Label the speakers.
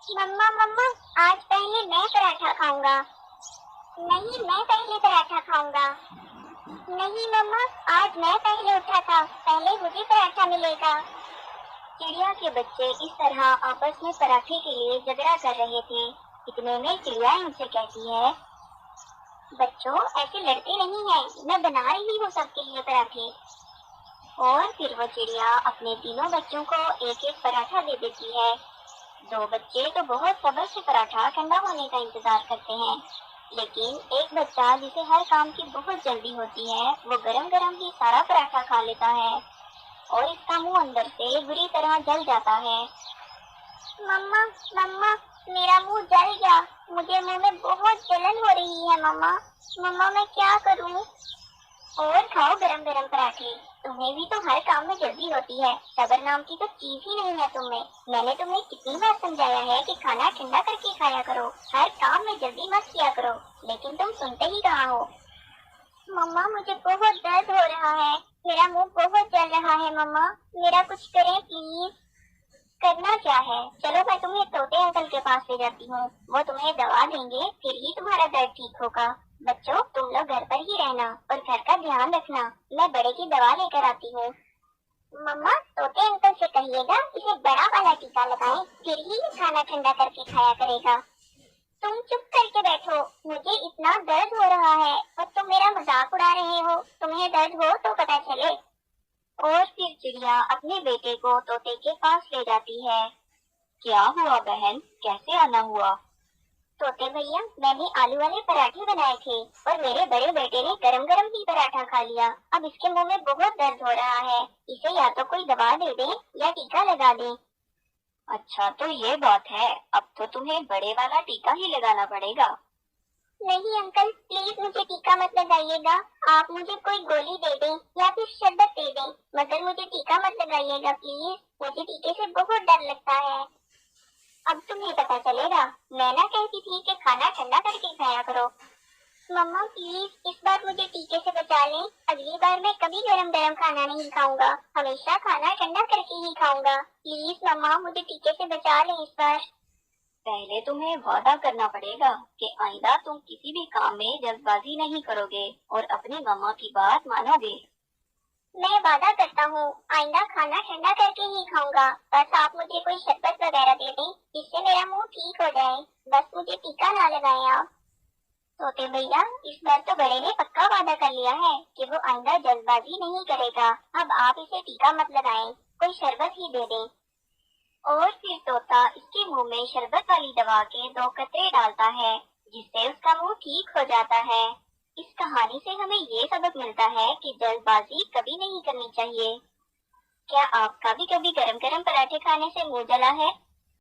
Speaker 1: मम्मा मम्मा, आज पहले मैं पराठा खाऊंगा। नहीं, मैं पहले पराठा खाऊंगा। नहीं मम्मा, आज मैं पहले उठा था, पहले मुझे पराठा मिलेगा। चिड़िया के बच्चे इस तरह आपस में पराठे के लिए झगड़ा कर रहे थे। इतने में चिड़िया उनसे कहती है, बच्चों ऐसे लड़ते नहीं हैं, मैं बना रही हूँ सबके लिए पराठे। और फिर वो चिड़िया अपने तीनों बच्चों को एक एक पराठा दे देती है। दो बच्चे तो बहुत सब्र से पराठा ठंडा होने का इंतजार करते हैं, लेकिन एक बच्चा जिसे हर काम की बहुत जल्दी होती है, वो गरम गरम ही सारा पराठा खा लेता है और इसका मुंह अंदर से बुरी तरह जल जाता है। मम्मा मम्मा, मेरा मुंह जल गया, मुझे मुंह में बहुत जलन हो रही है। मम्मा मम्मा, मैं क्या करूं? और खाओ गरम गरम पराठे, तुम्हें भी तो हर काम में जल्दी होती है, सब्र नाम की तो चीज ही नहीं है तुम्हें। मैंने तुम्हें कितनी बार समझाया है कि खाना ठंडा करके खाया करो, हर काम में जल्दी मत किया करो, लेकिन तुम सुनते ही कहाँ हो। मम्मा मुझे बहुत दर्द हो रहा है, मेरा मुंह बहुत जल रहा है। मम्मा मेरा कुछ करें प्लीज। करना क्या है, चलो मैं तुम्हें तोते अंकल के पास ले जाती हूँ, वो तुम्हें दवा देंगे, फिर ही तुम्हारा दर्द ठीक होगा। बच्चों तुम लोग घर पर ही रहना और घर का ध्यान रखना, मैं बड़े की दवा लेकर आती हूँ। मम्मा तोते अंकल से कहिएगा इसे बड़ा वाला टीका लगाएं, फिर ही ये खाना ठंडा करके खाया करेगा। तुम चुप करके बैठो, मुझे इतना दर्द हो रहा है और तुम मेरा मजाक उड़ा रहे हो, तुम्हें दर्द हो तो पता चले। और फिर चिड़िया अपने बेटे को तोते के पास ले जाती है। क्या हुआ बहन, कैसे आना हुआ? तोते भैया, मैंने आलू वाले पराठे बनाए थे और मेरे बड़े बेटे ने गरम गरम ही पराठा खा लिया, अब इसके मुंह में बहुत दर्द हो रहा है, इसे या तो कोई दवा दे दे या टीका लगा दे। अच्छा तो ये बात है, अब तो तुम्हें बड़े वाला टीका ही लगाना पड़ेगा। नहीं अंकल, प्लीज मुझे टीका मत लगाइएगा, आप मुझे कोई गोली दे दें या फिर शरबत दे दें, मगर मुझे टीका मत लगाइएगा प्लीज, मुझे टीके से बहुत डर लगता है। अब तुम्हें पता चलेगा, मैं ना कहती थी कि खाना ठंडा करके खाया करो। मम्मा प्लीज इस बार मुझे टीके से बचा लें, अगली बार मैं कभी गरम गरम खाना नहीं खाऊंगा, हमेशा खाना ठंडा करके ही खाऊंगा। प्लीज मम्मा मुझे टीके से बचा लें इस बार। पहले तुम्हें वादा करना पड़ेगा कि आइंदा तुम किसी भी काम में जल्दबाजी नहीं करोगे और अपनी मम्मा की बात मानोगे। मैं वादा करता हूँ, आइंदा खाना ठंडा करके ही खाऊंगा, बस आप मुझे कोई शरबत वगैरह दे दें जिससे मेरा मुंह ठीक हो जाए, बस मुझे टीका ना लगाएं आप। तोते भैया, इस बार तो बड़े ने पक्का वादा कर लिया है कि वो आइंदा जल्दबाजी नहीं करेगा, अब आप इसे टीका मत लगाएं, कोई शरबत ही दे दें। और फिर तोता इसके मुंह में शरबत वाली दवा के 2 कतरे डालता है, जिससे उसका मुंह ठीक हो जाता है। इस कहानी से हमें ये सबक मिलता है कि जल्दबाजी कभी नहीं करनी चाहिए। क्या आपका भी कभी गरम गरम पराठे खाने से मुंह जला है?